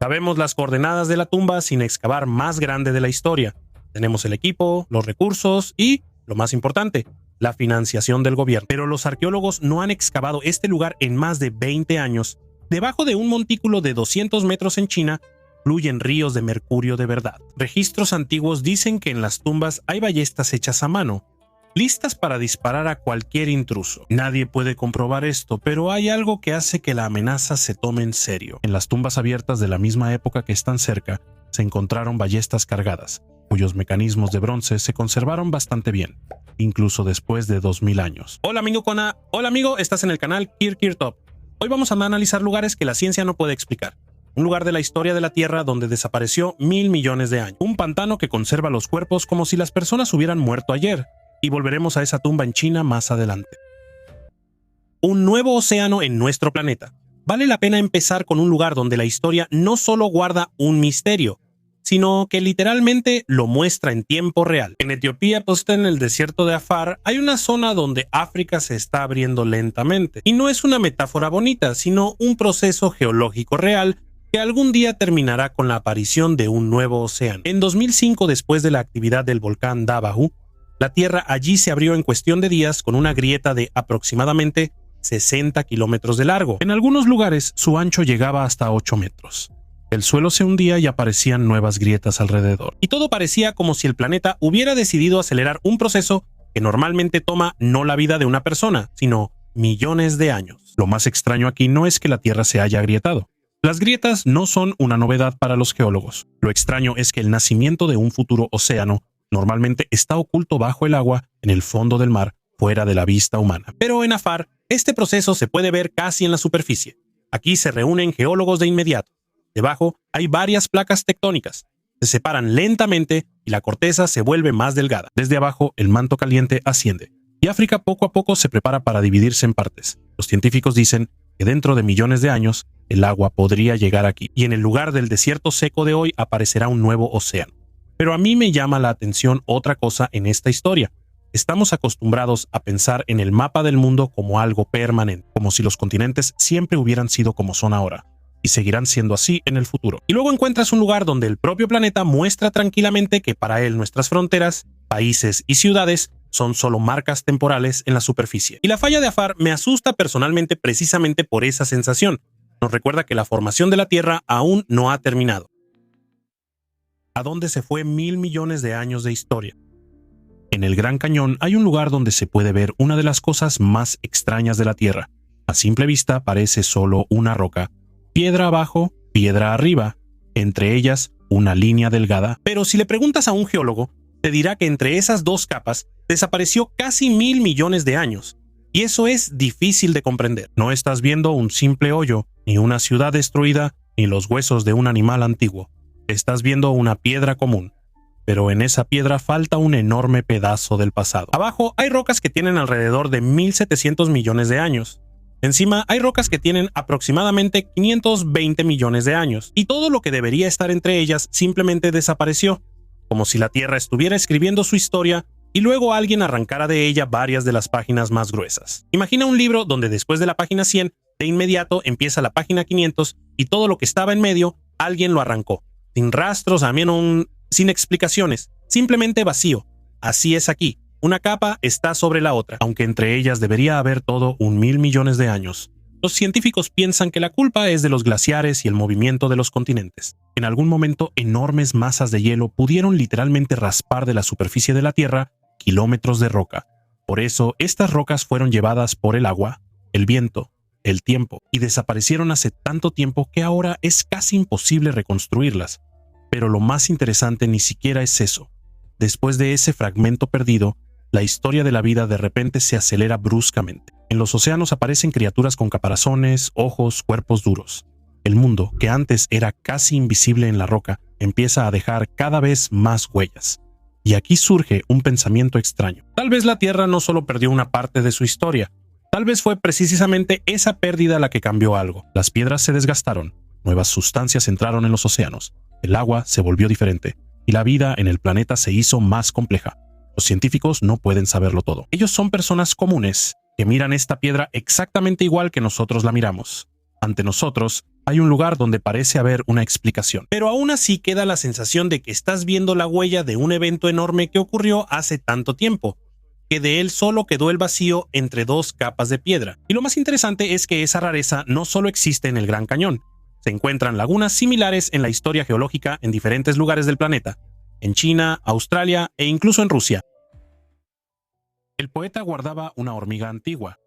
Sabemos las coordenadas de la tumba sin excavar más grande de la historia. Tenemos el equipo, los recursos y, lo más importante, la financiación del gobierno. Pero los arqueólogos no han excavado este lugar en más de 20 años. Debajo de un montículo de 200 metros en China, fluyen ríos de mercurio de verdad. Registros antiguos dicen que en las tumbas hay ballestas hechas a mano, listas para disparar a cualquier intruso. Nadie puede comprobar esto, pero hay algo que hace que la amenaza se tome en serio. En las tumbas abiertas de la misma época que están cerca, se encontraron ballestas cargadas, cuyos mecanismos de bronce se conservaron bastante bien, incluso después de 2000 años. Hola amigo Kona, hola amigo, estás en el canal Kirkirtop. Hoy vamos a analizar lugares que la ciencia no puede explicar. Un lugar de la historia de la Tierra donde desapareció 1000 millones de años. Un pantano que conserva los cuerpos como si las personas hubieran muerto ayer. Y volveremos a esa tumba en China más adelante. Un nuevo océano en nuestro planeta. Vale la pena empezar con un lugar donde la historia no solo guarda un misterio, sino que literalmente lo muestra en tiempo real. En Etiopía, en el desierto de Afar, hay una zona donde África se está abriendo lentamente. Y no es una metáfora bonita, sino un proceso geológico real que algún día terminará con la aparición de un nuevo océano. En 2005, después de la actividad del volcán Davahu, la Tierra allí se abrió en cuestión de días con una grieta de aproximadamente 60 kilómetros de largo. En algunos lugares su ancho llegaba hasta 8 metros. El suelo se hundía y aparecían nuevas grietas alrededor. Y todo parecía como si el planeta hubiera decidido acelerar un proceso que normalmente toma no la vida de una persona, sino millones de años. Lo más extraño aquí no es que la Tierra se haya agrietado. Las grietas no son una novedad para los geólogos. Lo extraño es que el nacimiento de un futuro océano normalmente está oculto bajo el agua en el fondo del mar, fuera de la vista humana. Pero en Afar, este proceso se puede ver casi en la superficie. Aquí se reúnen geólogos de inmediato. Debajo hay varias placas tectónicas. Se separan lentamente y la corteza se vuelve más delgada. Desde abajo, el manto caliente asciende. Y África poco a poco se prepara para dividirse en partes. Los científicos dicen que dentro de millones de años, el agua podría llegar aquí. Y en el lugar del desierto seco de hoy aparecerá un nuevo océano. Pero a mí me llama la atención otra cosa en esta historia. Estamos acostumbrados a pensar en el mapa del mundo como algo permanente, como si los continentes siempre hubieran sido como son ahora, y seguirán siendo así en el futuro. Y luego encuentras un lugar donde el propio planeta muestra tranquilamente que para él nuestras fronteras, países y ciudades son solo marcas temporales en la superficie. Y la falla de Afar me asusta personalmente precisamente por esa sensación. Nos recuerda que la formación de la Tierra aún no ha terminado. ¿A dónde se fue 1000 millones de años de historia? En el Gran Cañón hay un lugar donde se puede ver una de las cosas más extrañas de la Tierra. A simple vista parece solo una roca, piedra abajo, piedra arriba, entre ellas una línea delgada. Pero si le preguntas a un geólogo, te dirá que entre esas dos capas desapareció casi 1000 millones de años. Y eso es difícil de comprender. No estás viendo un simple hoyo, ni una ciudad destruida, ni los huesos de un animal antiguo. Estás viendo una piedra común, pero en esa piedra falta un enorme pedazo del pasado. Abajo hay rocas que tienen alrededor de 1700 millones de años. Encima hay rocas que tienen aproximadamente 520 millones de años, y todo lo que debería estar entre ellas simplemente desapareció, como si la Tierra estuviera escribiendo su historia y luego alguien arrancara de ella varias de las páginas más gruesas. Imagina un libro donde después de la página 100, de inmediato empieza la página 500 y todo lo que estaba en medio, alguien lo arrancó. Sin rastros, sin explicaciones, simplemente vacío. Así es aquí. Una capa está sobre la otra, aunque entre ellas debería haber todo 1000 millones de años. Los científicos piensan que la culpa es de los glaciares y el movimiento de los continentes. En algún momento, enormes masas de hielo pudieron literalmente raspar de la superficie de la Tierra kilómetros de roca. Por eso, estas rocas fueron llevadas por el agua, el viento, el tiempo, y desaparecieron hace tanto tiempo que ahora es casi imposible reconstruirlas. Pero lo más interesante ni siquiera es eso. Después de ese fragmento perdido, la historia de la vida de repente se acelera bruscamente. En los océanos aparecen criaturas con caparazones, ojos, cuerpos duros. El mundo, que antes era casi invisible en la roca, empieza a dejar cada vez más huellas. Y aquí surge un pensamiento extraño. Tal vez la Tierra no solo perdió una parte de su historia, tal vez fue precisamente esa pérdida la que cambió algo. Las piedras se desgastaron, nuevas sustancias entraron en los océanos, el agua se volvió diferente, y la vida en el planeta se hizo más compleja. Los científicos no pueden saberlo todo. Ellos son personas comunes que miran esta piedra exactamente igual que nosotros la miramos. ante nosotros hay un lugar donde parece haber una explicación. Pero aún así queda la sensación de que estás viendo la huella de un evento enorme que ocurrió hace tanto tiempo, que de él solo quedó el vacío entre dos capas de piedra. Y lo más interesante es que esa rareza no solo existe en el Gran Cañón. Se encuentran lagunas similares en la historia geológica en diferentes lugares del planeta, en China, Australia e incluso en Rusia. El poeta guardaba una hormiga antigua.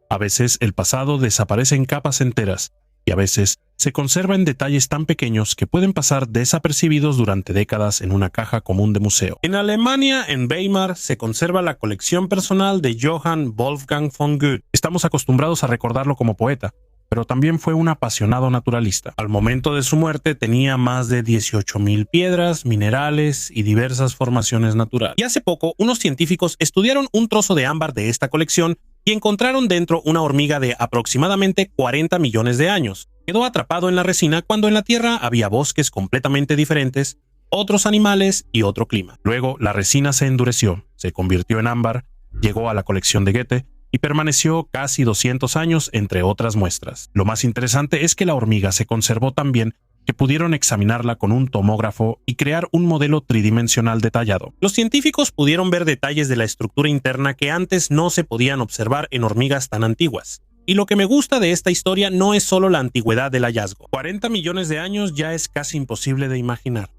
A veces el pasado desaparece en capas enteras, y a veces se conserva en detalles tan pequeños que pueden pasar desapercibidos durante décadas en una caja común de museo. En Alemania, en Weimar, se conserva la colección personal de Johann Wolfgang von Goethe. Estamos acostumbrados a recordarlo como poeta, pero también fue un apasionado naturalista. Al momento de su muerte tenía más de 18,000 piedras, minerales y diversas formaciones naturales. Y hace poco, unos científicos estudiaron un trozo de ámbar de esta colección y encontraron dentro una hormiga de aproximadamente 40 millones de años. Quedó atrapado en la resina cuando en la Tierra había bosques completamente diferentes, otros animales y otro clima. Luego la resina se endureció, se convirtió en ámbar, llegó a la colección de Goethe y permaneció casi 200 años entre otras muestras. Lo más interesante es que la hormiga se conservó tan bien que pudieron examinarla con un tomógrafo y crear un modelo tridimensional detallado. Los científicos pudieron ver detalles de la estructura interna que antes no se podían observar en hormigas tan antiguas. Y lo que me gusta de esta historia no es solo la antigüedad del hallazgo. 40 millones de años ya es casi imposible de imaginar.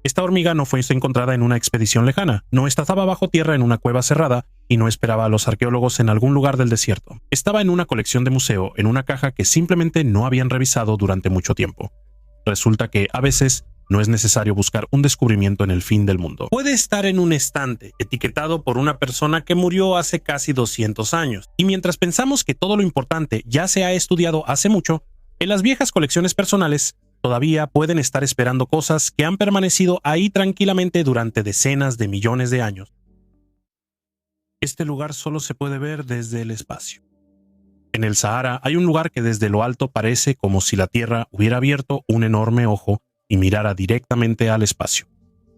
Esta hormiga no fue encontrada en una expedición lejana, no estaba bajo tierra en una cueva cerrada y no esperaba a los arqueólogos en algún lugar del desierto. Estaba en una colección de museo, en una caja que simplemente no habían revisado durante mucho tiempo. Resulta que a veces no es necesario buscar un descubrimiento en el fin del mundo. Puede estar en un estante, etiquetado por una persona que murió hace casi 200 años. Y mientras pensamos que todo lo importante ya se ha estudiado hace mucho, en las viejas colecciones personales todavía pueden estar esperando cosas que han permanecido ahí tranquilamente durante decenas de millones de años. Este lugar solo se puede ver desde el espacio. En el Sahara hay un lugar que desde lo alto parece como si la Tierra hubiera abierto un enorme ojo y mirara directamente al espacio.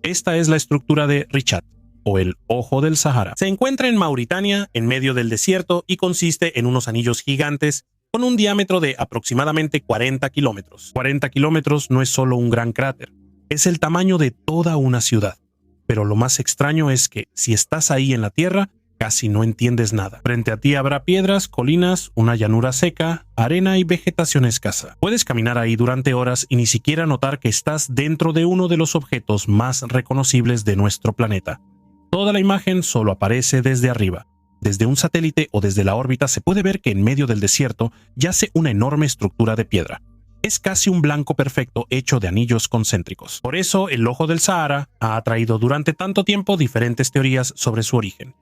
Esta es la estructura de Richat, o el Ojo del Sahara. Se encuentra en Mauritania, en medio del desierto, y consiste en unos anillos gigantes con un diámetro de aproximadamente 40 kilómetros. 40 kilómetros no es solo un gran cráter, es el tamaño de toda una ciudad. Pero lo más extraño es que, si estás ahí en la Tierra, casi no entiendes nada. Frente a ti habrá piedras, colinas, una llanura seca, arena y vegetación escasa. Puedes caminar ahí durante horas y ni siquiera notar que estás dentro de uno de los objetos más reconocibles de nuestro planeta. Toda la imagen solo aparece desde arriba. Desde un satélite o desde la órbita se puede ver que en medio del desierto yace una enorme estructura de piedra. Es casi un blanco perfecto hecho de anillos concéntricos. Por eso el Ojo del Sahara ha atraído durante tanto tiempo diferentes teorías sobre su origen,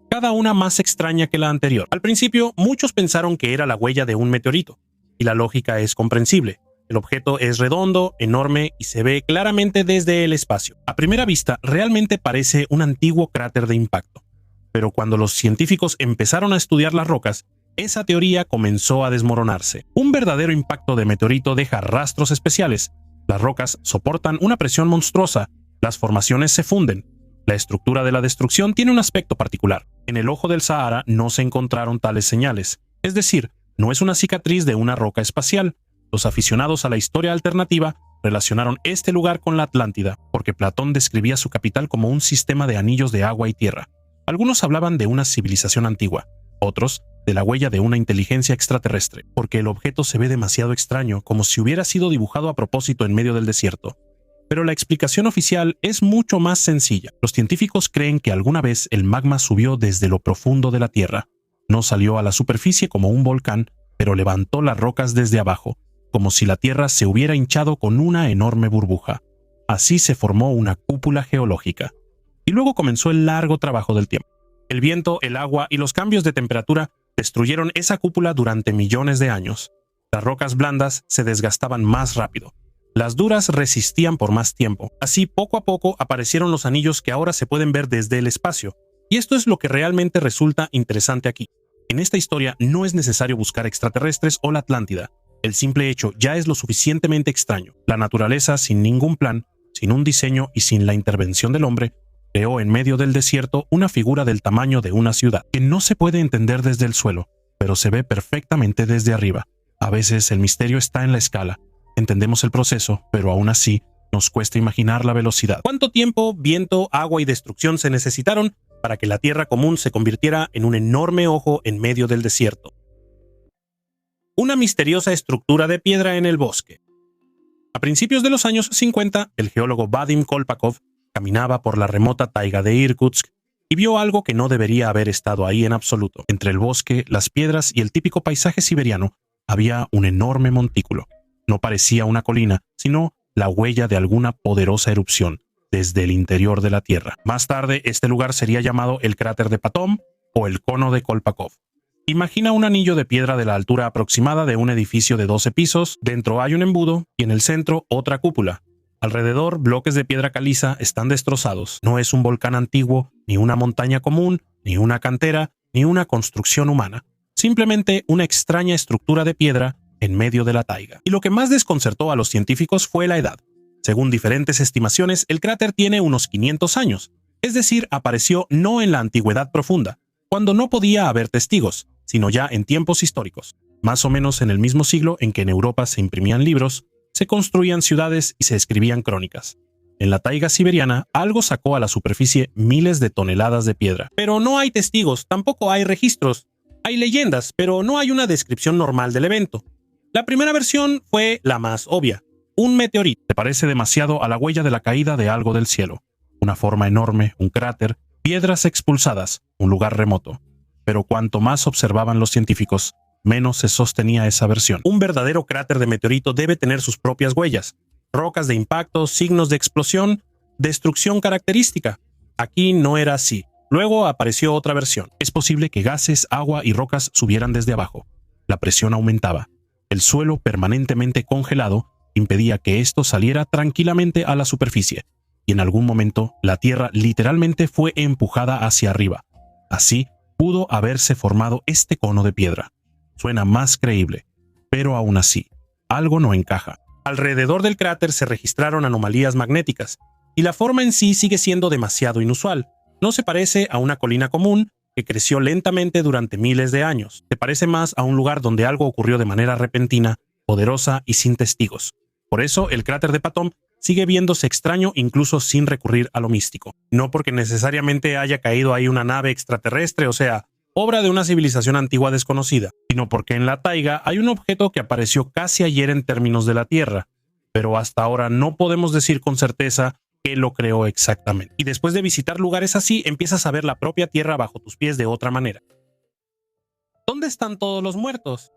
cada una más extraña que la anterior. Al principio, muchos pensaron que era la huella de un meteorito, y la lógica es comprensible. El objeto es redondo, enorme y se ve claramente desde el espacio. A primera vista, realmente parece un antiguo cráter de impacto. Pero cuando los científicos empezaron a estudiar las rocas, esa teoría comenzó a desmoronarse. Un verdadero impacto de meteorito deja rastros especiales. Las rocas soportan una presión monstruosa, las formaciones se funden. La estructura de la destrucción tiene un aspecto particular. En el Ojo del Sahara no se encontraron tales señales. Es decir, no es una cicatriz de una roca espacial. Los aficionados a la historia alternativa relacionaron este lugar con la Atlántida, porque Platón describía su capital como un sistema de anillos de agua y tierra. Algunos hablaban de una civilización antigua, otros de la huella de una inteligencia extraterrestre, porque el objeto se ve demasiado extraño, como si hubiera sido dibujado a propósito en medio del desierto. Pero la explicación oficial es mucho más sencilla. Los científicos creen que alguna vez el magma subió desde lo profundo de la Tierra. No salió a la superficie como un volcán, pero levantó las rocas desde abajo, como si la Tierra se hubiera hinchado con una enorme burbuja. Así se formó una cúpula geológica. Y luego comenzó el largo trabajo del tiempo. El viento, el agua y los cambios de temperatura destruyeron esa cúpula durante millones de años. Las rocas blandas se desgastaban más rápido. Las duras resistían por más tiempo. Así, poco a poco, aparecieron los anillos que ahora se pueden ver desde el espacio. Y esto es lo que realmente resulta interesante aquí. En esta historia no es necesario buscar extraterrestres o la Atlántida. El simple hecho ya es lo suficientemente extraño. La naturaleza, sin ningún plan, sin un diseño y sin la intervención del hombre, creó en medio del desierto una figura del tamaño de una ciudad, que no se puede entender desde el suelo, pero se ve perfectamente desde arriba. A veces el misterio está en la escala. Entendemos el proceso, pero aún así nos cuesta imaginar la velocidad. ¿Cuánto tiempo, viento, agua y destrucción se necesitaron para que la Tierra común se convirtiera en un enorme ojo en medio del desierto? Una misteriosa estructura de piedra en el bosque. A principios de los años 50, el geólogo Vadim Kolpakov caminaba por la remota taiga de Irkutsk y vio algo que no debería haber estado ahí en absoluto. Entre el bosque, las piedras y el típico paisaje siberiano había un enorme montículo. No parecía una colina, sino la huella de alguna poderosa erupción desde el interior de la Tierra. Más tarde, este lugar sería llamado el cráter de Patón o el cono de Kolpakov. Imagina un anillo de piedra de la altura aproximada de un edificio de 12 pisos, dentro hay un embudo y en el centro otra cúpula. Alrededor, bloques de piedra caliza están destrozados. No es un volcán antiguo, ni una montaña común, ni una cantera, ni una construcción humana. Simplemente una extraña estructura de piedra en medio de la taiga. Y lo que más desconcertó a los científicos fue la edad. Según diferentes estimaciones, el cráter tiene unos 500 años, es decir, apareció no en la antigüedad profunda, cuando no podía haber testigos, sino ya en tiempos históricos, más o menos en el mismo siglo en que en Europa se imprimían libros, se construían ciudades y se escribían crónicas. En la taiga siberiana, algo sacó a la superficie miles de toneladas de piedra. Pero no hay testigos, tampoco hay registros. Hay leyendas, pero no hay una descripción normal del evento. La primera versión fue la más obvia. Un meteorito. Se parece demasiado a la huella de la caída de algo del cielo. Una forma enorme, un cráter, piedras expulsadas, un lugar remoto. Pero cuanto más observaban los científicos, menos se sostenía esa versión. Un verdadero cráter de meteorito debe tener sus propias huellas. Rocas de impacto, signos de explosión, destrucción característica. Aquí no era así. Luego apareció otra versión. Es posible que gases, agua y rocas subieran desde abajo. La presión aumentaba. El suelo permanentemente congelado impedía que esto saliera tranquilamente a la superficie, y en algún momento la Tierra literalmente fue empujada hacia arriba. Así pudo haberse formado este cono de piedra. Suena más creíble, pero aún así, algo no encaja. Alrededor del cráter se registraron anomalías magnéticas, y la forma en sí sigue siendo demasiado inusual. No se parece a una colina común que creció lentamente durante miles de años. Se parece más a un lugar donde algo ocurrió de manera repentina, poderosa y sin testigos. Por eso, el cráter de Patón sigue viéndose extraño incluso sin recurrir a lo místico. No porque necesariamente haya caído ahí una nave extraterrestre, o sea, obra de una civilización antigua desconocida, sino porque en la taiga hay un objeto que apareció casi ayer en términos de la Tierra, pero hasta ahora no podemos decir con certeza qué lo creó exactamente. Y después de visitar lugares así, empiezas a ver la propia Tierra bajo tus pies de otra manera. ¿Dónde están todos los muertos?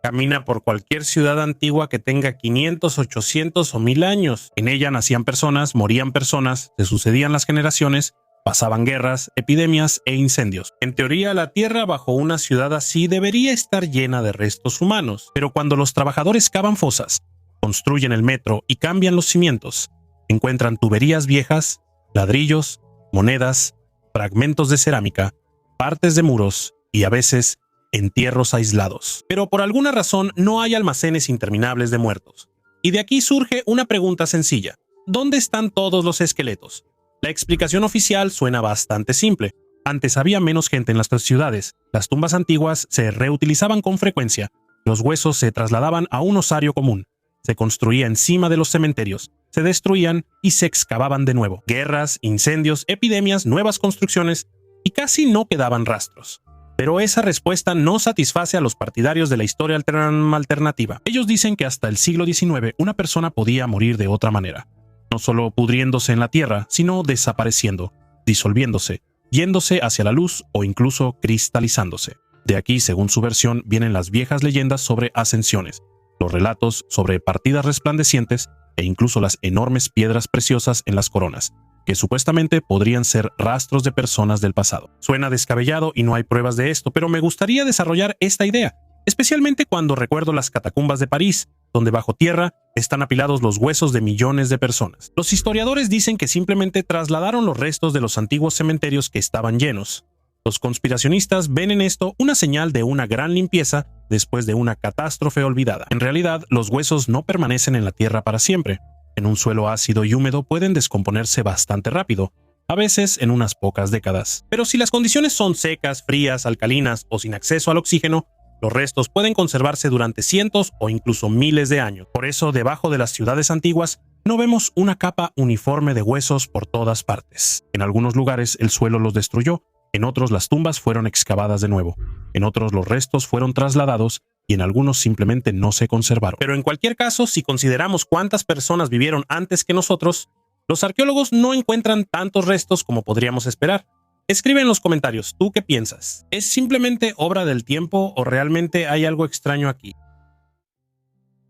Camina por cualquier ciudad antigua que tenga 500, 800 o 1000 años. En ella nacían personas, morían personas, se sucedían las generaciones, pasaban guerras, epidemias e incendios. En teoría, la Tierra bajo una ciudad así debería estar llena de restos humanos. Pero cuando los trabajadores cavan fosas, construyen el metro y cambian los cimientos, encuentran tuberías viejas, ladrillos, monedas, fragmentos de cerámica, partes de muros y a veces entierros aislados. Pero por alguna razón no hay almacenes interminables de muertos. Y de aquí surge una pregunta sencilla. ¿Dónde están todos los esqueletos? La explicación oficial suena bastante simple. Antes había menos gente en las ciudades, las tumbas antiguas se reutilizaban con frecuencia, los huesos se trasladaban a un osario común, se construía encima de los cementerios, se destruían y se excavaban de nuevo. Guerras, incendios, epidemias, nuevas construcciones y casi no quedaban rastros. Pero esa respuesta no satisface a los partidarios de la historia alternativa. Ellos dicen que hasta el siglo XIX una persona podía morir de otra manera. No solo pudriéndose en la tierra, sino desapareciendo, disolviéndose, yéndose hacia la luz o incluso cristalizándose. De aquí, según su versión, vienen las viejas leyendas sobre ascensiones, los relatos sobre partidas resplandecientes e incluso las enormes piedras preciosas en las coronas, que supuestamente podrían ser rastros de personas del pasado. Suena descabellado y no hay pruebas de esto, pero me gustaría desarrollar esta idea, especialmente cuando recuerdo las catacumbas de París, donde bajo tierra están apilados los huesos de millones de personas. Los historiadores dicen que simplemente trasladaron los restos de los antiguos cementerios que estaban llenos. Los conspiracionistas ven en esto una señal de una gran limpieza después de una catástrofe olvidada. En realidad, los huesos no permanecen en la tierra para siempre. En un suelo ácido y húmedo pueden descomponerse bastante rápido, a veces en unas pocas décadas. Pero si las condiciones son secas, frías, alcalinas o sin acceso al oxígeno, Los restos pueden conservarse durante cientos o incluso miles de años. Por eso, debajo de las ciudades antiguas, no vemos una capa uniforme de huesos por todas partes. En algunos lugares el suelo los destruyó, en otros las tumbas fueron excavadas de nuevo, en otros los restos fueron trasladados y en algunos simplemente no se conservaron. Pero en cualquier caso, si consideramos cuántas personas vivieron antes que nosotros, los arqueólogos no encuentran tantos restos como podríamos esperar. Escribe en los comentarios, ¿tú qué piensas? ¿Es simplemente obra del tiempo o realmente hay algo extraño aquí?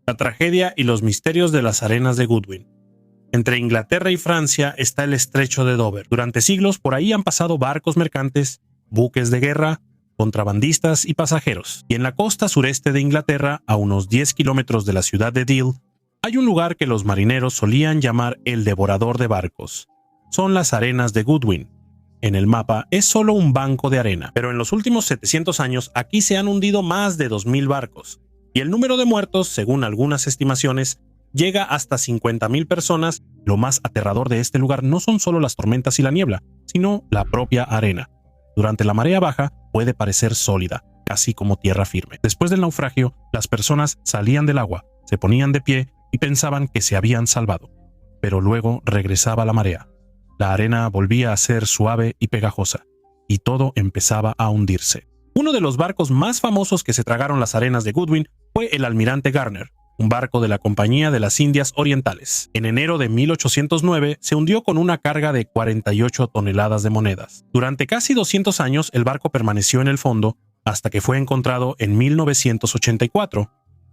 La tragedia y los misterios de las arenas de Goodwin. Entre Inglaterra y Francia está el estrecho de Dover. Durante siglos por ahí han pasado barcos mercantes, buques de guerra, contrabandistas y pasajeros. Y en la costa sureste de Inglaterra, a unos 10 kilómetros de la ciudad de Deal, hay un lugar que los marineros solían llamar el devorador de barcos. Son las arenas de Goodwin. En el mapa es solo un banco de arena, pero en los últimos 700 años aquí se han hundido más de 2000 barcos. Y el número de muertos, según algunas estimaciones, llega hasta 50.000 personas. Lo más aterrador de este lugar no son solo las tormentas y la niebla, sino la propia arena. Durante la marea baja puede parecer sólida, casi como tierra firme. Después del naufragio, las personas salían del agua, se ponían de pie y pensaban que se habían salvado. Pero luego regresaba la marea. La arena volvía a ser suave y pegajosa, y todo empezaba a hundirse. Uno de los barcos más famosos que se tragaron las arenas de Goodwin fue el Almirante Garner, un barco de la Compañía de las Indias Orientales. En enero de 1809 se hundió con una carga de 48 toneladas de monedas. Durante casi 200 años el barco permaneció en el fondo hasta que fue encontrado en 1984.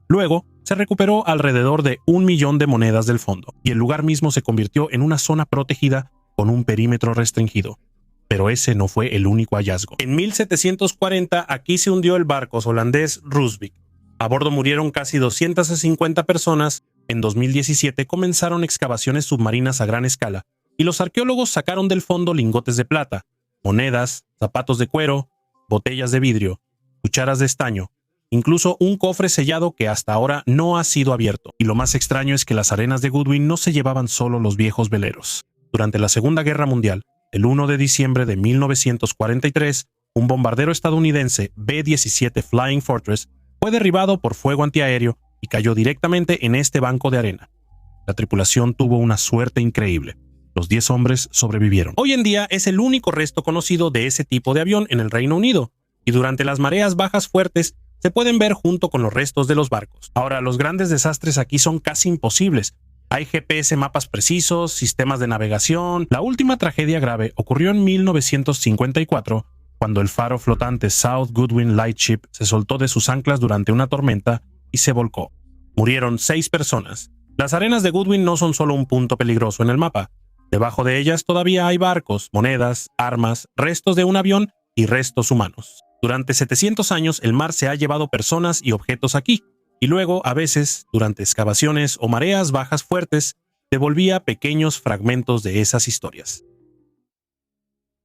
Luego se recuperó alrededor de 1 millón de monedas del fondo y el lugar mismo se convirtió en una zona protegida con un perímetro restringido. Pero ese no fue el único hallazgo. En 1740 aquí se hundió el barco holandés Rusvik. A bordo murieron casi 250 personas. En 2017 comenzaron excavaciones submarinas a gran escala y los arqueólogos sacaron del fondo lingotes de plata, monedas, zapatos de cuero, botellas de vidrio, cucharas de estaño, incluso un cofre sellado que hasta ahora no ha sido abierto. Y lo más extraño es que las arenas de Goodwin no se llevaban solo los viejos veleros. Durante la Segunda Guerra Mundial, el 1 de diciembre de 1943, un bombardero estadounidense B-17 Flying Fortress fue derribado por fuego antiaéreo y cayó directamente en este banco de arena. La tripulación tuvo una suerte increíble. Los 10 hombres sobrevivieron. Hoy en día es el único resto conocido de ese tipo de avión en el Reino Unido, y durante las mareas bajas fuertes se pueden ver junto con los restos de los barcos. Ahora, los grandes desastres aquí son casi imposibles. Hay GPS, mapas precisos, sistemas de navegación. La última tragedia grave ocurrió en 1954, cuando el faro flotante South Goodwin Lightship se soltó de sus anclas durante una tormenta y se volcó. Murieron 6 personas. Las arenas de Goodwin no son solo un punto peligroso en el mapa. Debajo de ellas todavía hay barcos, monedas, armas, restos de un avión y restos humanos. Durante 700 años el mar se ha llevado personas y objetos aquí, y luego, a veces, durante excavaciones o mareas bajas fuertes, devolvía pequeños fragmentos de esas historias.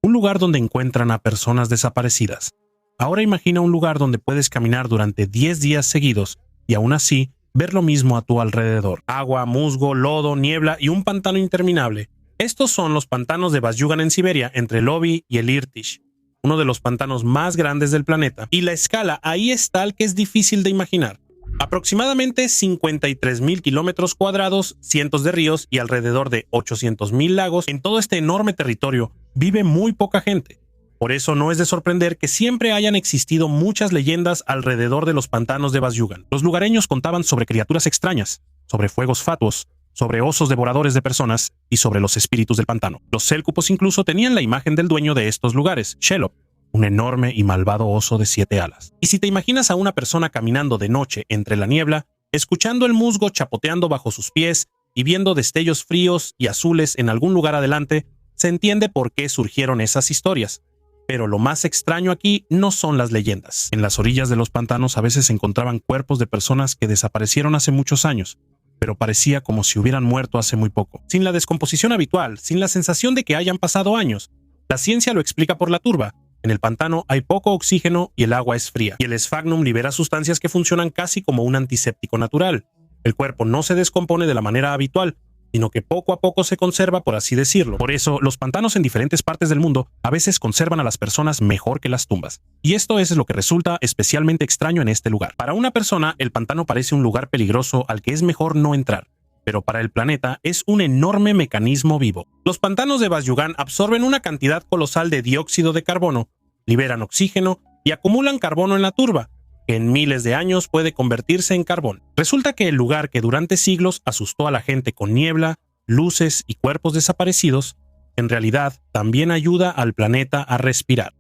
Un lugar donde encuentran a personas desaparecidas. Ahora imagina un lugar donde puedes caminar durante 10 días seguidos y aún así ver lo mismo a tu alrededor. Agua, musgo, lodo, niebla y un pantano interminable. Estos son los pantanos de Vasyugan en Siberia, entre el Oby y el Irtysh, uno de los pantanos más grandes del planeta. Y la escala ahí es tal que es difícil de imaginar. Aproximadamente 53.000 kilómetros cuadrados, cientos de ríos y alrededor de 800.000 lagos. En todo este enorme territorio vive muy poca gente. Por eso no es de sorprender que siempre hayan existido muchas leyendas alrededor de los pantanos de Vasyugan. Los lugareños contaban sobre criaturas extrañas, sobre fuegos fatuos, sobre osos devoradores de personas y sobre los espíritus del pantano. Los Selkupos incluso tenían la imagen del dueño de estos lugares, Shelob, un enorme y malvado oso de 7 alas. Y si te imaginas a una persona caminando de noche entre la niebla, escuchando el musgo chapoteando bajo sus pies y viendo destellos fríos y azules en algún lugar adelante, se entiende por qué surgieron esas historias. Pero lo más extraño aquí no son las leyendas. En las orillas de los pantanos a veces se encontraban cuerpos de personas que desaparecieron hace muchos años, pero parecía como si hubieran muerto hace muy poco. Sin la descomposición habitual, sin la sensación de que hayan pasado años. La ciencia lo explica por la turba. En el pantano hay poco oxígeno y el agua es fría, y el esfagnum libera sustancias que funcionan casi como un antiséptico natural. El cuerpo no se descompone de la manera habitual, sino que poco a poco se conserva, por así decirlo. Por eso, los pantanos en diferentes partes del mundo a veces conservan a las personas mejor que las tumbas. Y esto es lo que resulta especialmente extraño en este lugar. Para una persona, el pantano parece un lugar peligroso al que es mejor no entrar. Pero para el planeta es un enorme mecanismo vivo. Los pantanos de Bazyugan absorben una cantidad colosal de dióxido de carbono, liberan oxígeno y acumulan carbono en la turba, que en miles de años puede convertirse en carbón. Resulta que el lugar que durante siglos asustó a la gente con niebla, luces y cuerpos desaparecidos, en realidad también ayuda al planeta a respirar.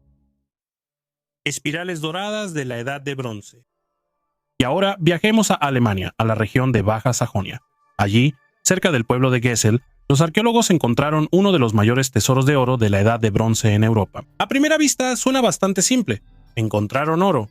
Espirales doradas de la Edad de Bronce. Y ahora viajemos a Alemania, a la región de Baja Sajonia. Allí, cerca del pueblo de Gessel, los arqueólogos encontraron uno de los mayores tesoros de oro de la Edad de Bronce en Europa. A primera vista suena bastante simple. Encontraron oro.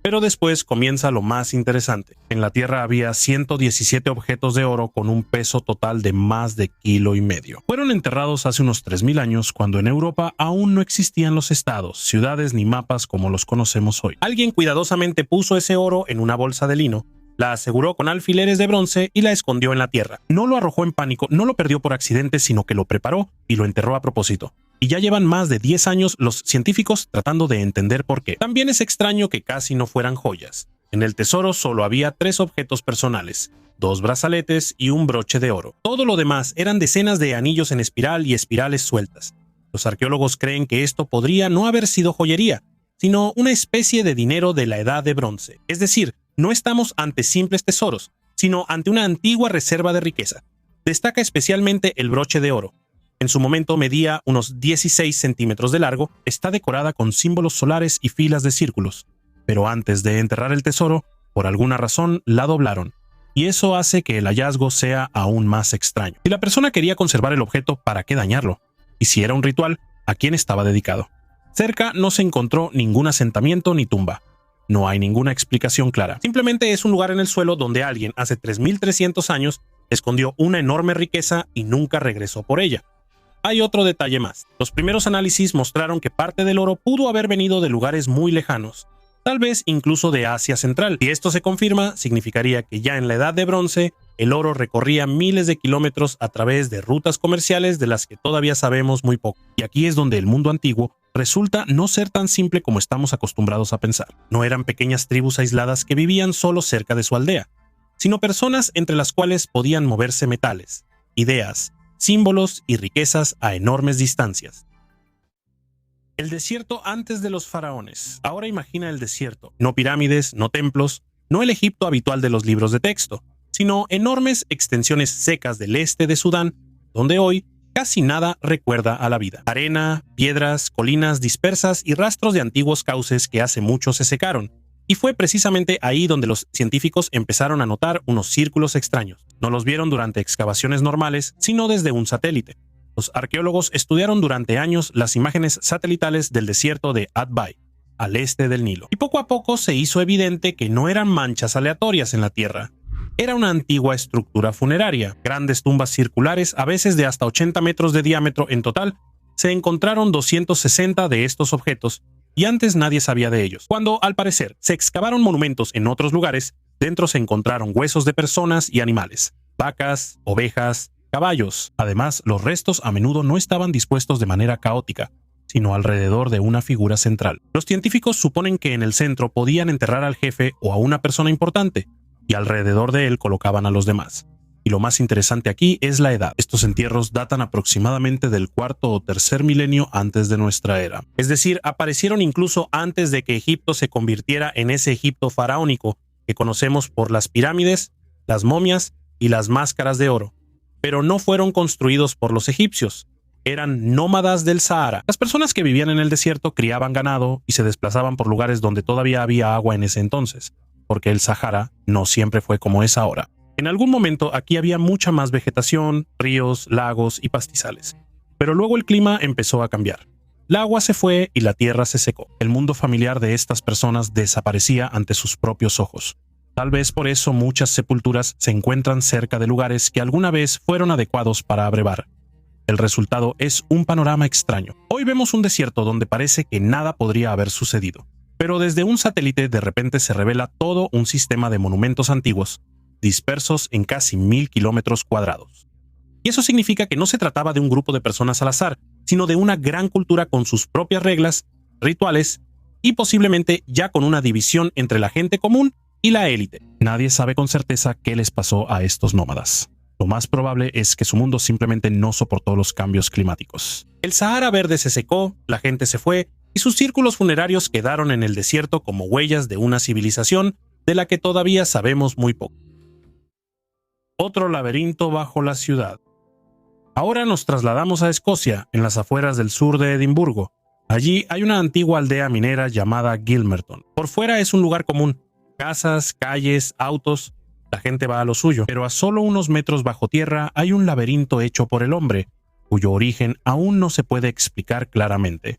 Pero después comienza lo más interesante. En la Tierra había 117 objetos de oro con un peso total de más de 1,5 kilos. Fueron enterrados hace unos 3000 años, cuando en Europa aún no existían los estados, ciudades ni mapas como los conocemos hoy. Alguien cuidadosamente puso ese oro en una bolsa de lino, la aseguró con alfileres de bronce y la escondió en la tierra. No lo arrojó en pánico, no lo perdió por accidente, sino que lo preparó y lo enterró a propósito. Y ya llevan más de 10 años los científicos tratando de entender por qué. También es extraño que casi no fueran joyas. En el tesoro solo había 3 objetos personales, 2 brazaletes y un broche de oro. Todo lo demás eran decenas de anillos en espiral y espirales sueltas. Los arqueólogos creen que esto podría no haber sido joyería, sino una especie de dinero de la Edad de Bronce. Es decir, no estamos ante simples tesoros, sino ante una antigua reserva de riqueza. Destaca especialmente el broche de oro. En su momento medía unos 16 centímetros de largo, está decorada con símbolos solares y filas de círculos. Pero antes de enterrar el tesoro, por alguna razón la doblaron. Y eso hace que el hallazgo sea aún más extraño. Si la persona quería conservar el objeto, ¿para qué dañarlo? Y si era un ritual, ¿a quién estaba dedicado? Cerca no se encontró ningún asentamiento ni tumba. No hay ninguna explicación clara. Simplemente es un lugar en el suelo donde alguien hace 3300 años escondió una enorme riqueza y nunca regresó por ella. Hay otro detalle más. Los primeros análisis mostraron que parte del oro pudo haber venido de lugares muy lejanos, tal vez incluso de Asia Central. Si esto se confirma, significaría que ya en la Edad de Bronce, el oro recorría miles de kilómetros a través de rutas comerciales de las que todavía sabemos muy poco. Y aquí es donde el mundo antiguo resulta no ser tan simple como estamos acostumbrados a pensar. No eran pequeñas tribus aisladas que vivían solo cerca de su aldea, sino personas entre las cuales podían moverse metales, ideas, símbolos y riquezas a enormes distancias. El desierto antes de los faraones. Ahora imagina el desierto. No pirámides, no templos, no el Egipto habitual de los libros de texto, sino enormes extensiones secas del este de Sudán, donde hoy casi nada recuerda a la vida. Arena, piedras, colinas dispersas y rastros de antiguos cauces que hace mucho se secaron. Y fue precisamente ahí donde los científicos empezaron a notar unos círculos extraños. No los vieron durante excavaciones normales, sino desde un satélite. Los arqueólogos estudiaron durante años las imágenes satelitales del desierto de Atbay, al este del Nilo. Y poco a poco se hizo evidente que no eran manchas aleatorias en la Tierra. Era una antigua estructura funeraria. Grandes tumbas circulares, a veces de hasta 80 metros de diámetro en total. Se encontraron 260 de estos objetos, y antes nadie sabía de ellos. Cuando, al parecer, se excavaron monumentos en otros lugares, dentro se encontraron huesos de personas y animales, vacas, ovejas, caballos. Además, los restos a menudo no estaban dispuestos de manera caótica, sino alrededor de una figura central. Los científicos suponen que en el centro podían enterrar al jefe o a una persona importante, y alrededor de él colocaban a los demás. Y lo más interesante aquí es la edad. Estos entierros datan aproximadamente del cuarto o tercer milenio antes de nuestra era. Es decir, aparecieron incluso antes de que Egipto se convirtiera en ese Egipto faraónico que conocemos por las pirámides, las momias y las máscaras de oro. Pero no fueron construidos por los egipcios. Eran nómadas del Sahara. Las personas que vivían en el desierto criaban ganado y se desplazaban por lugares donde todavía había agua en ese entonces, porque el Sahara no siempre fue como es ahora. En algún momento aquí había mucha más vegetación, ríos, lagos y pastizales. Pero luego el clima empezó a cambiar. El agua se fue y la tierra se secó. El mundo familiar de estas personas desaparecía ante sus propios ojos. Tal vez por eso muchas sepulturas se encuentran cerca de lugares que alguna vez fueron adecuados para abrevar. El resultado es un panorama extraño. Hoy vemos un desierto donde parece que nada podría haber sucedido. Pero desde un satélite de repente se revela todo un sistema de monumentos antiguos, dispersos en casi 1000 kilómetros cuadrados. Y eso significa que no se trataba de un grupo de personas al azar, sino de una gran cultura con sus propias reglas, rituales y posiblemente ya con una división entre la gente común y la élite. Nadie sabe con certeza qué les pasó a estos nómadas. Lo más probable es que su mundo simplemente no soportó los cambios climáticos. El Sahara Verde se secó, la gente se fue y sus círculos funerarios quedaron en el desierto como huellas de una civilización de la que todavía sabemos muy poco. Otro laberinto bajo la ciudad. Ahora nos trasladamos a Escocia, en las afueras del sur de Edimburgo. Allí hay una antigua aldea minera llamada Gilmerton. Por fuera es un lugar común. Casas, calles, autos, la gente va a lo suyo. Pero a solo unos metros bajo tierra hay un laberinto hecho por el hombre, cuyo origen aún no se puede explicar claramente.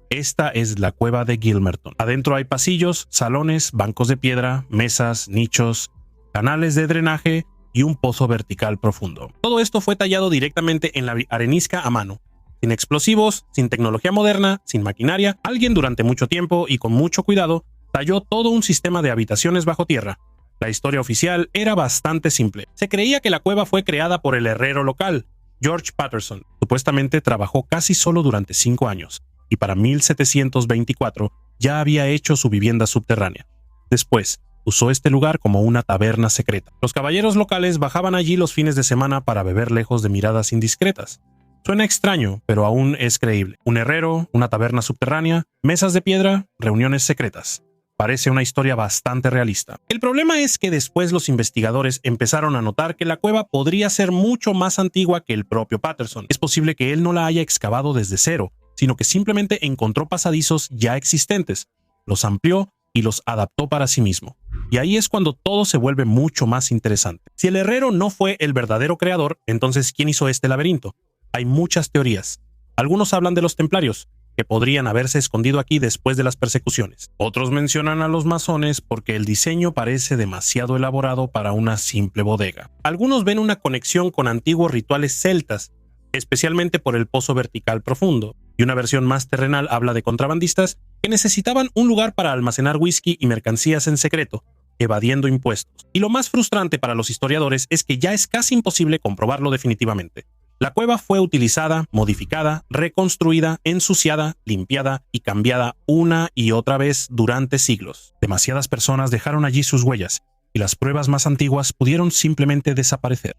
Esta es la cueva de Gilmerton. Adentro hay pasillos, salones, bancos de piedra, mesas, nichos, canales de drenaje y un pozo vertical profundo. Todo esto fue tallado directamente en la arenisca a mano. Sin explosivos, sin tecnología moderna, sin maquinaria, alguien durante mucho tiempo y con mucho cuidado talló todo un sistema de habitaciones bajo tierra. La historia oficial era bastante simple. Se creía que la cueva fue creada por el herrero local, George Patterson. Supuestamente trabajó casi solo durante 5 años y para 1724 ya había hecho su vivienda subterránea. Después, usó este lugar como una taberna secreta. Los caballeros locales bajaban allí los fines de semana para beber lejos de miradas indiscretas. Suena extraño, pero aún es creíble. Un herrero, una taberna subterránea, mesas de piedra, reuniones secretas. Parece una historia bastante realista. El problema es que después los investigadores empezaron a notar que la cueva podría ser mucho más antigua que el propio Patterson. Es posible que él no la haya excavado desde cero, sino que simplemente encontró pasadizos ya existentes, los amplió y los adaptó para sí mismo. Y ahí es cuando todo se vuelve mucho más interesante. Si el herrero no fue el verdadero creador, entonces ¿quién hizo este laberinto? Hay muchas teorías. Algunos hablan de los templarios, que podrían haberse escondido aquí después de las persecuciones. Otros mencionan a los masones porque el diseño parece demasiado elaborado para una simple bodega. Algunos ven una conexión con antiguos rituales celtas, especialmente por el pozo vertical profundo, y una versión más terrenal habla de contrabandistas que necesitaban un lugar para almacenar whisky y mercancías en secreto, evadiendo impuestos. Y lo más frustrante para los historiadores es que ya es casi imposible comprobarlo definitivamente. La cueva fue utilizada, modificada, reconstruida, ensuciada, limpiada y cambiada una y otra vez durante siglos. Demasiadas personas dejaron allí sus huellas, y las pruebas más antiguas pudieron simplemente desaparecer.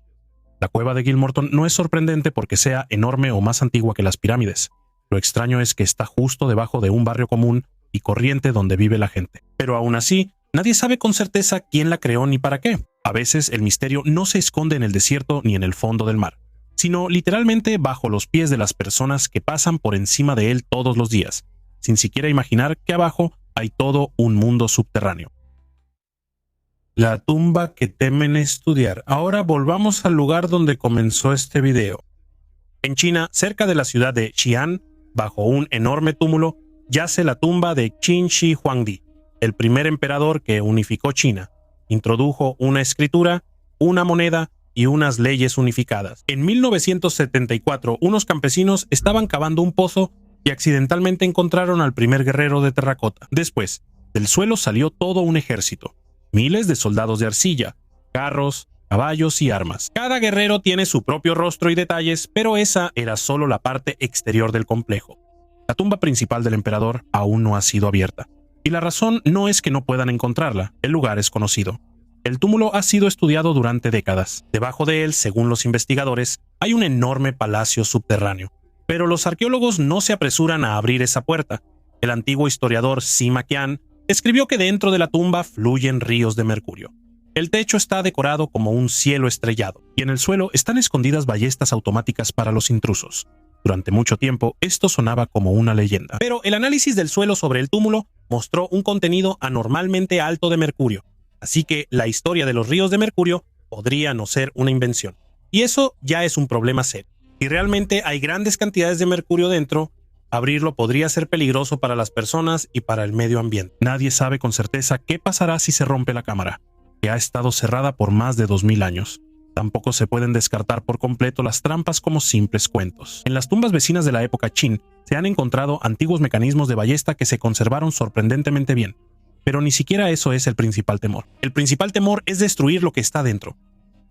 La cueva de Gilmerton no es sorprendente porque sea enorme o más antigua que las pirámides. Lo extraño es que está justo debajo de un barrio común y corriente donde vive la gente. Pero aún así, nadie sabe con certeza quién la creó ni para qué. A veces el misterio no se esconde en el desierto ni en el fondo del mar, sino literalmente bajo los pies de las personas que pasan por encima de él todos los días, sin siquiera imaginar que abajo hay todo un mundo subterráneo. La tumba que temen estudiar. Ahora volvamos al lugar donde comenzó este video. En China, cerca de la ciudad de Xi'an, bajo un enorme túmulo, yace la tumba de Qin Shi Huangdi, el primer emperador que unificó China. Introdujo una escritura, una moneda y unas leyes unificadas. En 1974, unos campesinos estaban cavando un pozo y accidentalmente encontraron al primer guerrero de terracota. Después, del suelo salió todo un ejército. Miles de soldados de arcilla, carros, caballos y armas. Cada guerrero tiene su propio rostro y detalles, pero esa era solo la parte exterior del complejo. La tumba principal del emperador aún no ha sido abierta. Y la razón no es que no puedan encontrarla, el lugar es conocido. El túmulo ha sido estudiado durante décadas. Debajo de él, según los investigadores, hay un enorme palacio subterráneo. Pero los arqueólogos no se apresuran a abrir esa puerta. El antiguo historiador Sima Qian escribió que dentro de la tumba fluyen ríos de mercurio. El techo está decorado como un cielo estrellado, y en el suelo están escondidas ballestas automáticas para los intrusos. Durante mucho tiempo, esto sonaba como una leyenda. Pero el análisis del suelo sobre el túmulo mostró un contenido anormalmente alto de mercurio. Así que la historia de los ríos de mercurio podría no ser una invención. Y eso ya es un problema serio. Si realmente hay grandes cantidades de mercurio dentro, abrirlo podría ser peligroso para las personas y para el medio ambiente. Nadie sabe con certeza qué pasará si se rompe la cámara, que ha estado cerrada por más de 2000 años. Tampoco se pueden descartar por completo las trampas como simples cuentos. En las tumbas vecinas de la época Qin se han encontrado antiguos mecanismos de ballesta que se conservaron sorprendentemente bien. Pero ni siquiera eso es el principal temor. El principal temor es destruir lo que está dentro.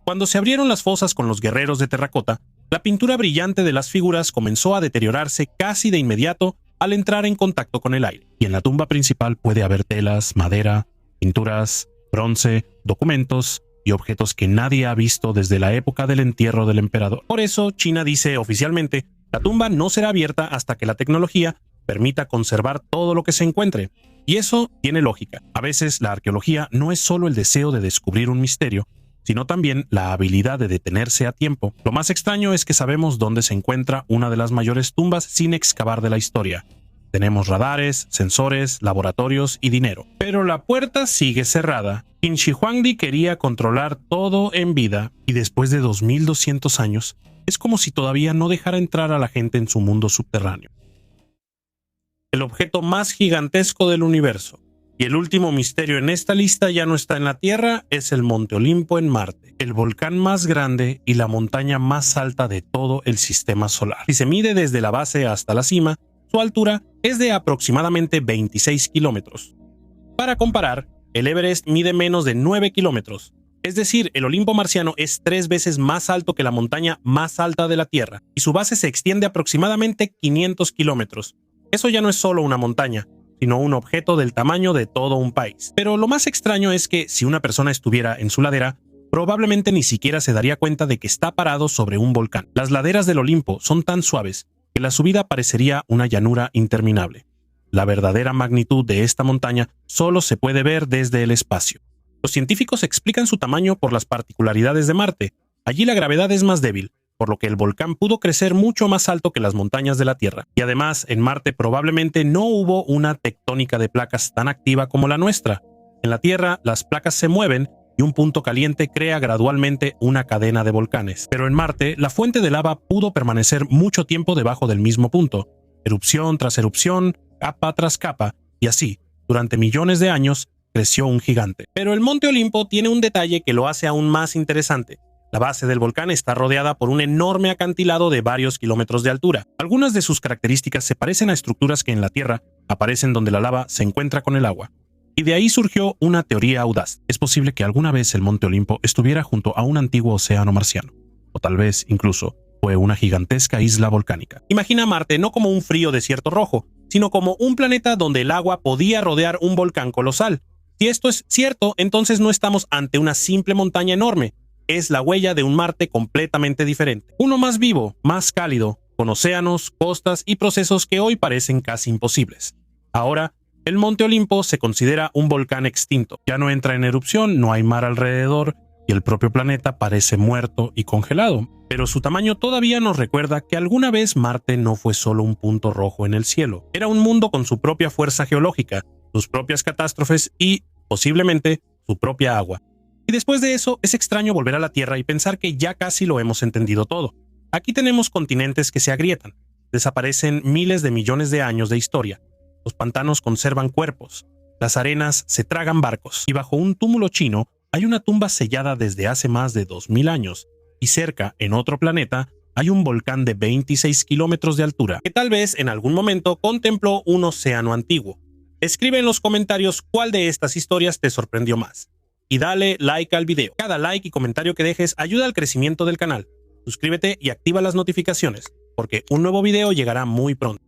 Cuando se abrieron las fosas con los guerreros de terracota, La pintura brillante de las figuras comenzó a deteriorarse casi de inmediato al entrar en contacto con el aire. Y en la tumba principal puede haber telas, madera, pinturas, bronce, documentos y objetos que nadie ha visto desde la época del entierro del emperador. Por eso, China dice oficialmente, la tumba no será abierta hasta que la tecnología permita conservar todo lo que se encuentre. Y eso tiene lógica. A veces la arqueología no es solo el deseo de descubrir un misterio, sino también la habilidad de detenerse a tiempo. Lo más extraño es que sabemos dónde se encuentra una de las mayores tumbas sin excavar de la historia. Tenemos radares, sensores, laboratorios y dinero. Pero la puerta sigue cerrada. Qin Shi Huangdi quería controlar todo en vida y después de 2200 años, es como si todavía no dejara entrar a la gente en su mundo subterráneo. El objeto más gigantesco del universo. Y el último misterio en esta lista ya no está en la Tierra, es el Monte Olimpo en Marte, el volcán más grande y la montaña más alta de todo el sistema solar. Si se mide desde la base hasta la cima, su altura es de aproximadamente 26 kilómetros. Para comparar, el Everest mide menos de 9 kilómetros. Es decir, el Olimpo marciano es 3 veces más alto que la montaña más alta de la Tierra, y su base se extiende aproximadamente 500 kilómetros. Eso ya no es solo una montaña, sino un objeto del tamaño de todo un país. Pero lo más extraño es que si una persona estuviera en su ladera, probablemente ni siquiera se daría cuenta de que está parado sobre un volcán. Las laderas del Olimpo son tan suaves que la subida parecería una llanura interminable. La verdadera magnitud de esta montaña solo se puede ver desde el espacio. Los científicos explican su tamaño por las particularidades de Marte. Allí la gravedad es más débil, por lo que el volcán pudo crecer mucho más alto que las montañas de la Tierra. Y además, en Marte probablemente no hubo una tectónica de placas tan activa como la nuestra. En la Tierra, las placas se mueven y un punto caliente crea gradualmente una cadena de volcanes. Pero en Marte, la fuente de lava pudo permanecer mucho tiempo debajo del mismo punto, erupción tras erupción, capa tras capa, y así, durante millones de años, creció un gigante. Pero el Monte Olimpo tiene un detalle que lo hace aún más interesante. La base del volcán está rodeada por un enorme acantilado de varios kilómetros de altura. Algunas de sus características se parecen a estructuras que en la Tierra aparecen donde la lava se encuentra con el agua. Y de ahí surgió una teoría audaz. Es posible que alguna vez el Monte Olimpo estuviera junto a un antiguo océano marciano. O tal vez, incluso, fue una gigantesca isla volcánica. Imagina Marte no como un frío desierto rojo, sino como un planeta donde el agua podía rodear un volcán colosal. Si esto es cierto, entonces no estamos ante una simple montaña enorme. Es la huella de un Marte completamente diferente. Uno más vivo, más cálido, con océanos, costas y procesos que hoy parecen casi imposibles. Ahora, el Monte Olimpo se considera un volcán extinto. Ya no entra en erupción, no hay mar alrededor y el propio planeta parece muerto y congelado. Pero su tamaño todavía nos recuerda que alguna vez Marte no fue solo un punto rojo en el cielo. Era un mundo con su propia fuerza geológica, sus propias catástrofes y, posiblemente, su propia agua. Y después de eso, es extraño volver a la Tierra y pensar que ya casi lo hemos entendido todo. Aquí tenemos continentes que se agrietan, desaparecen miles de millones de años de historia, los pantanos conservan cuerpos, las arenas se tragan barcos, y bajo un túmulo chino hay una tumba sellada desde hace más de 2000 años, y cerca, en otro planeta, hay un volcán de 26 kilómetros de altura, que tal vez en algún momento contempló un océano antiguo. Escribe en los comentarios cuál de estas historias te sorprendió más. Y dale like al video. Cada like y comentario que dejes ayuda al crecimiento del canal. Suscríbete y activa las notificaciones, porque un nuevo video llegará muy pronto.